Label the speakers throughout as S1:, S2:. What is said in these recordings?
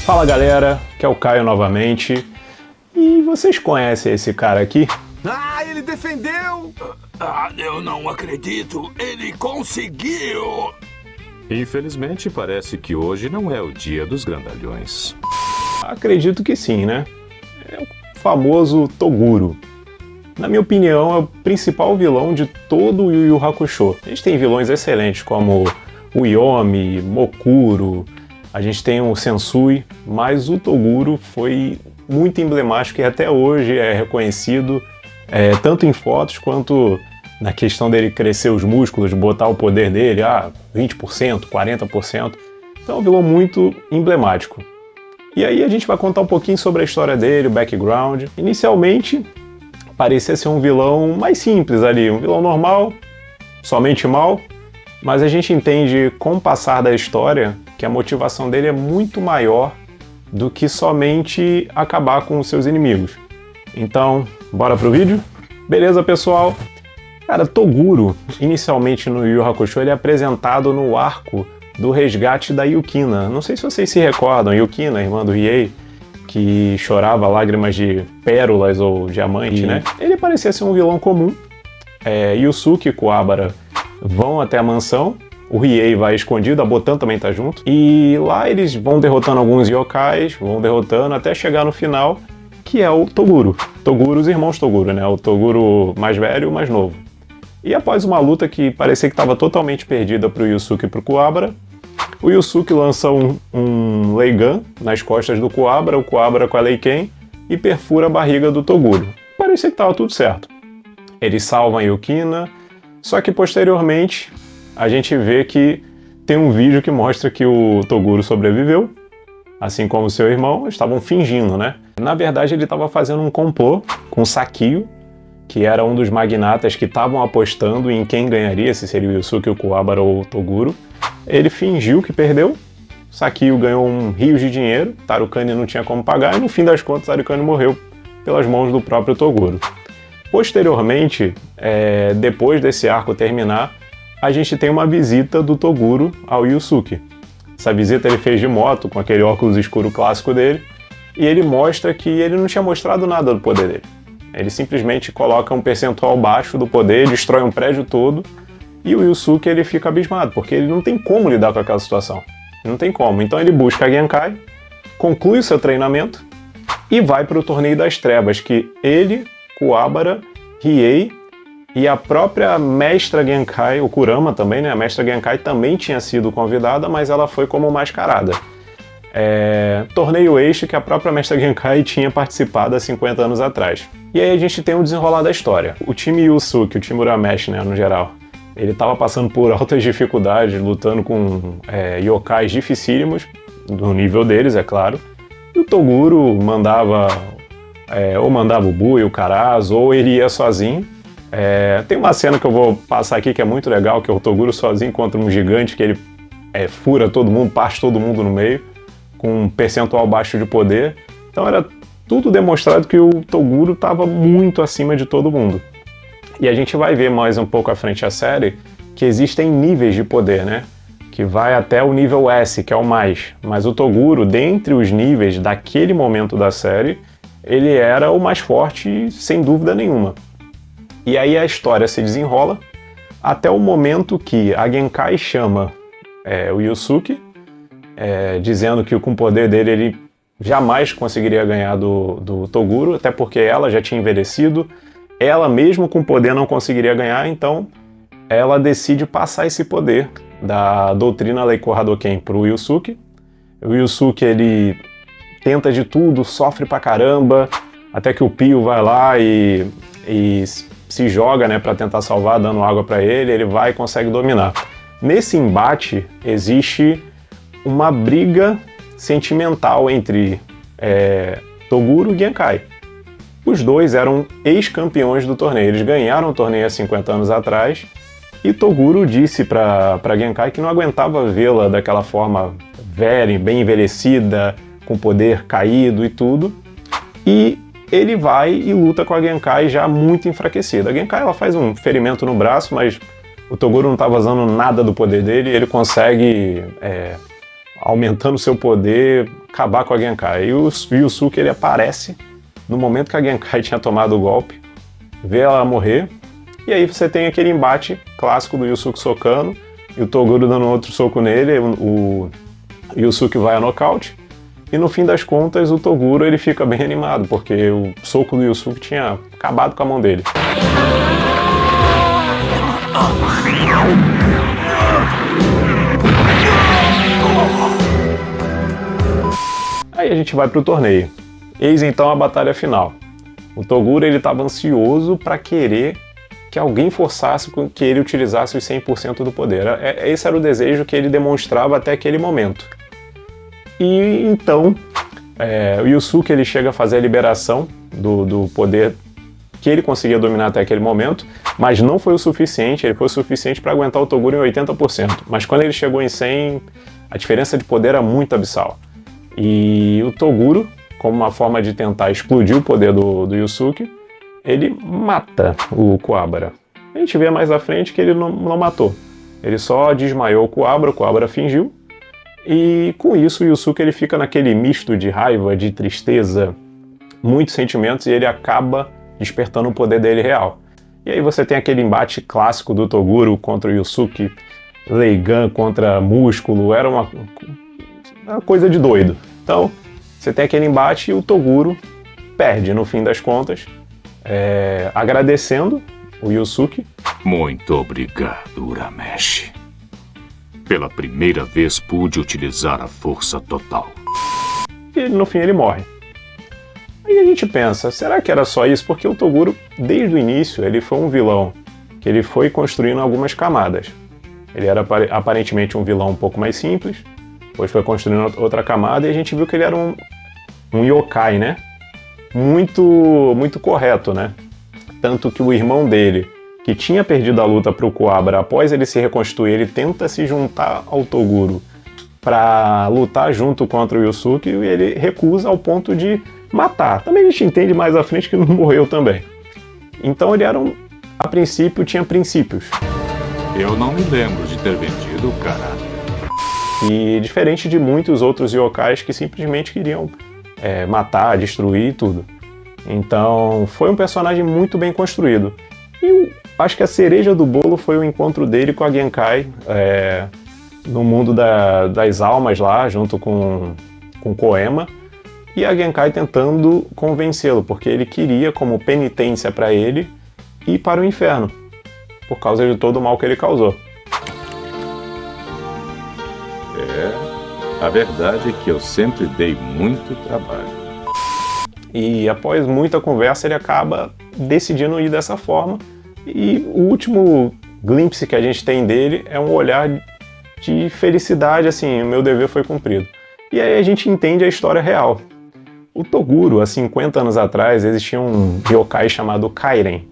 S1: Fala galera, que é o Caio novamente. E vocês conhecem esse cara aqui?
S2: Ah, ele defendeu!
S3: Eu não acredito, ele conseguiu!
S4: Infelizmente, parece que hoje não é o dia dos grandalhões.
S1: Acredito que sim, né? É o famoso Toguro. Na minha opinião, é o principal vilão de todo o Yu Yu Hakusho. A gente tem vilões excelentes como o Yomi, Mokuro, a gente tem o Sensui, mas o Toguro foi muito emblemático e até hoje é reconhecido tanto em fotos quanto na questão dele crescer os músculos, botar o poder dele, 20%, 40%. Então é um vilão muito emblemático. E aí a gente vai contar um pouquinho sobre a história dele, o background. Inicialmente, parecia ser um vilão mais simples ali, um vilão normal, somente mal, mas a gente entende com o passar da história que a motivação dele é muito maior do que somente acabar com os seus inimigos. Então, bora pro vídeo? Beleza, pessoal? Cara, Toguro, inicialmente no Yu Yu Hakusho, ele é apresentado no arco do resgate da Yukina. Não sei se vocês se recordam, Yukina, irmã do Riei, que chorava lágrimas de pérolas ou diamante, né? Ele parecia ser um vilão comum. Yusuke e Kuwabara vão até a mansão, o Riei vai escondido, a Botan também tá junto, e lá eles vão derrotando alguns yokais, vão derrotando até chegar no final, que é o Toguro. Toguro, os irmãos Toguro, né? O Toguro mais velho e o mais novo. E após uma luta que parecia que estava totalmente perdida pro Yusuke e pro Kuwabara, o Yusuke lança um Leigan nas costas do Kuwabara, o Kuwabara com a Leiken, e perfura a barriga do Toguro. Parecia que estava tudo certo. Eles salvam a Yukina, só que posteriormente a gente vê que tem um vídeo que mostra que o Toguro sobreviveu, assim como seu irmão, estavam fingindo, né? Na verdade ele estava fazendo um complô com Sakio, que era um dos magnatas que estavam apostando em quem ganharia, se seria o Yusuke, o Kuwabara ou o Toguro. Ele fingiu que perdeu, Sakio ganhou um rio de dinheiro, Tarukani não tinha como pagar e no fim das contas Tarukani morreu pelas mãos do próprio Toguro. Posteriormente, depois desse arco terminar, a gente tem uma visita do Toguro ao Yusuke. Essa visita ele fez de moto, com aquele óculos escuro clássico dele, e ele mostra que ele não tinha mostrado nada do poder dele. Ele simplesmente coloca um percentual baixo do poder, destrói um prédio todo, e o Yusuke ele fica abismado, porque ele não tem como lidar com aquela situação. Não tem como. Então ele busca a Genkai, conclui o seu treinamento e vai para o Torneio das Trevas, que ele, Kuwabara, Riei e a própria Mestra Genkai, o Kurama também, né? A Mestra Genkai também tinha sido convidada, mas ela foi como mascarada. Torneio este que a própria Mestra Genkai tinha participado há 50 anos atrás. E aí a gente tem um desenrolar da história. O time Yusuke, o time Urameshi, né, no geral, ele estava passando por altas dificuldades, lutando com yokais dificílimos, do nível deles, é claro. E o Toguro mandava, ou mandava o Bui, o Karasu, ou ele ia sozinho. Tem uma cena que eu vou passar aqui que é muito legal, que é o Toguro sozinho contra um gigante que ele fura todo mundo, parte todo mundo no meio, com um percentual baixo de poder. Então era tudo demonstrado que o Toguro estava muito acima de todo mundo. E a gente vai ver mais um pouco à frente a série que existem níveis de poder, né? Que vai até o nível S, que é o mais. Mas o Toguro, dentre os níveis daquele momento da série, ele era o mais forte, sem dúvida nenhuma. E aí a história se desenrola até o momento que a Genkai chama o Yusuke, dizendo que com o poder dele ele jamais conseguiria ganhar do Toguro, até porque ela já tinha envelhecido, ela mesmo com poder não conseguiria ganhar, então ela decide passar esse poder da doutrina Leiko Hadoken para o Yusuke. O Yusuke ele tenta de tudo, sofre pra caramba, até que o Pio vai lá e se joga, né, para tentar salvar, dando água para ele, ele vai e consegue dominar. Nesse embate existe uma briga sentimental entre Toguro e Genkai. Os dois eram ex-campeões do torneio, eles ganharam o torneio há 50 anos atrás, e Toguro disse para Genkai que não aguentava vê-la daquela forma velha, bem envelhecida, com poder caído e tudo, e ele vai e luta com a Genkai já muito enfraquecida. A Genkai ela faz um ferimento no braço, mas o Toguro não estava usando nada do poder dele, ele consegue aumentando seu poder, acabar com a Genkai. E o Yusuke ele aparece no momento que a Genkai tinha tomado o golpe, vê ela morrer, e aí você tem aquele embate clássico do Yusuke socando, e o Toguro dando outro soco nele, o Yusuke vai a nocaute, e no fim das contas o Toguro ele fica bem animado, porque o soco do Yusuke tinha acabado com a mão dele. Aí a gente vai pro torneio. Eis então a batalha final. O Toguro ele estava ansioso para querer que alguém forçasse com que ele utilizasse os 100% do poder. Esse era o desejo que ele demonstrava até aquele momento. E então o Yusuke ele chega a fazer a liberação do poder que ele conseguia dominar até aquele momento, mas não foi o suficiente, ele foi o suficiente para aguentar o Toguro em 80%. Mas quando ele chegou em 100%, a diferença de poder era muito abissal. E o Toguro, como uma forma de tentar explodir o poder do Yusuke, ele mata o Kuwabara. A gente vê mais à frente que ele não matou. Ele só desmaiou o Kuwabara fingiu, e com isso o Yusuke ele fica naquele misto de raiva, de tristeza, muitos sentimentos, e ele acaba despertando o poder dele real. E aí você tem aquele embate clássico do Toguro contra o Yusuke, Leigan contra músculo, era uma coisa de doido. Então, você tem aquele embate e o Toguro perde no fim das contas, agradecendo o Yusuke.
S4: Muito obrigado, Urameshi. Pela primeira vez pude utilizar a força total.
S1: E no fim ele morre. Aí a gente pensa, será que era só isso? Porque o Toguro, desde o início, ele foi um vilão que ele foi construindo algumas camadas. Ele era aparentemente um vilão um pouco mais simples, depois foi construindo outra camada e a gente viu que ele era um yokai, né? Muito correto, né? Tanto que o irmão dele, que tinha perdido a luta para o Kuwabara, após ele se reconstruir, ele tenta se juntar ao Toguro para lutar junto contra o Yusuke e ele recusa ao ponto de matar. Também a gente entende mais à frente que não morreu também. Então ele era a princípio tinha princípios.
S4: Eu não me lembro de ter vendido o caráter.
S1: E diferente de muitos outros yokais que simplesmente queriam matar, destruir e tudo. Então foi um personagem muito bem construído. E acho que a cereja do bolo foi o encontro dele com a Genkai no mundo das almas lá, junto com Koema. E a Genkai tentando convencê-lo, porque ele queria, como penitência para ele, ir para o inferno, por causa de todo o mal que ele causou.
S4: A verdade é que eu sempre dei muito trabalho.
S1: E após muita conversa, ele acaba decidindo ir dessa forma. E o último glimpse que a gente tem dele é um olhar de felicidade, assim, o meu dever foi cumprido. E aí a gente entende a história real. O Toguro, há 50 anos atrás, existia um yokai chamado Kairen,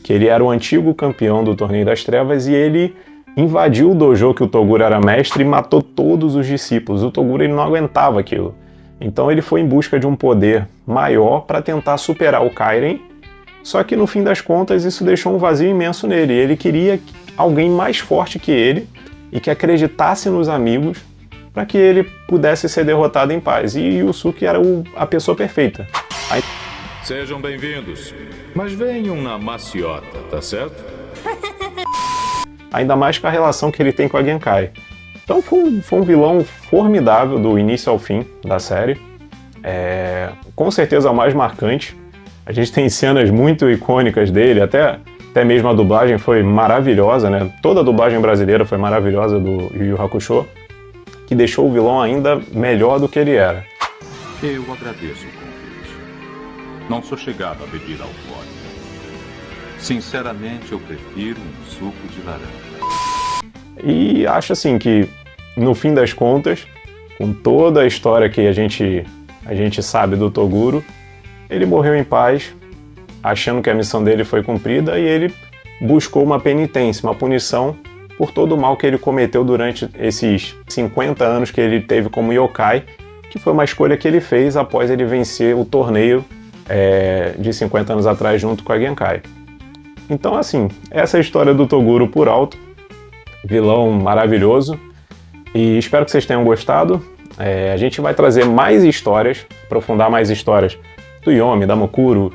S1: que ele era o antigo campeão do Torneio das Trevas e ele invadiu o dojo que o Toguro era mestre e matou todos os discípulos. O Toguro ele não aguentava aquilo. Então ele foi em busca de um poder maior para tentar superar o Kairen, só que no fim das contas isso deixou um vazio imenso nele. Ele queria alguém mais forte que ele e que acreditasse nos amigos para que ele pudesse ser derrotado em paz. E Yusuke era a pessoa perfeita.
S4: Sejam bem-vindos, mas venham na maciota, tá certo?
S1: Ainda mais com a relação que ele tem com a Genkai. Então foi um vilão formidável do início ao fim da série. Com certeza o mais marcante. A gente tem cenas muito icônicas dele, até mesmo a dublagem foi maravilhosa, né? Toda a dublagem brasileira foi maravilhosa do Yu Yu Hakusho, que deixou o vilão ainda melhor do que ele era.
S4: Eu agradeço o convite. Não sou chegado a beber alcoólico. Sinceramente, eu prefiro um suco de laranja.
S1: E acho assim que, no fim das contas, com toda a história que a gente sabe do Toguro, ele morreu em paz, achando que a missão dele foi cumprida, e ele buscou uma penitência, uma punição por todo o mal que ele cometeu durante esses 50 anos que ele teve como yokai, que foi uma escolha que ele fez após ele vencer o torneio de 50 anos atrás junto com a Genkai. Então, assim, essa é a história do Toguro por alto, vilão maravilhoso, e espero que vocês tenham gostado. A gente vai trazer mais histórias, aprofundar mais histórias do Yomi, da Mukuro,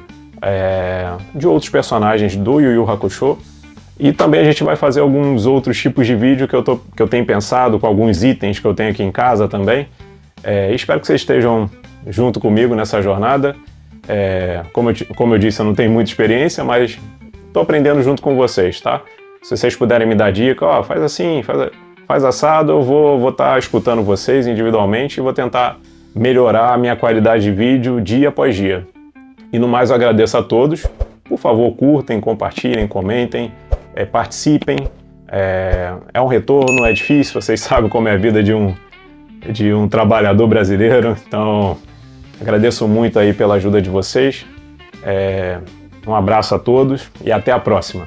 S1: de outros personagens do Yu Yu Hakusho. E também a gente vai fazer alguns outros tipos de vídeo que eu tenho pensado, com alguns itens que eu tenho aqui em casa também. Espero que vocês estejam junto comigo nessa jornada. Como eu disse, eu não tenho muita experiência, mas estou aprendendo junto com vocês, tá? Se vocês puderem me dar dica, ó, faz assim, faz assado, eu vou estar escutando vocês individualmente e vou tentar melhorar a minha qualidade de vídeo dia após dia. E no mais eu agradeço a todos. Por favor, curtem, compartilhem, comentem, participem. É um retorno, é difícil, vocês sabem como é a vida de um trabalhador brasileiro. Então, agradeço muito aí pela ajuda de vocês. Um abraço a todos e até a próxima.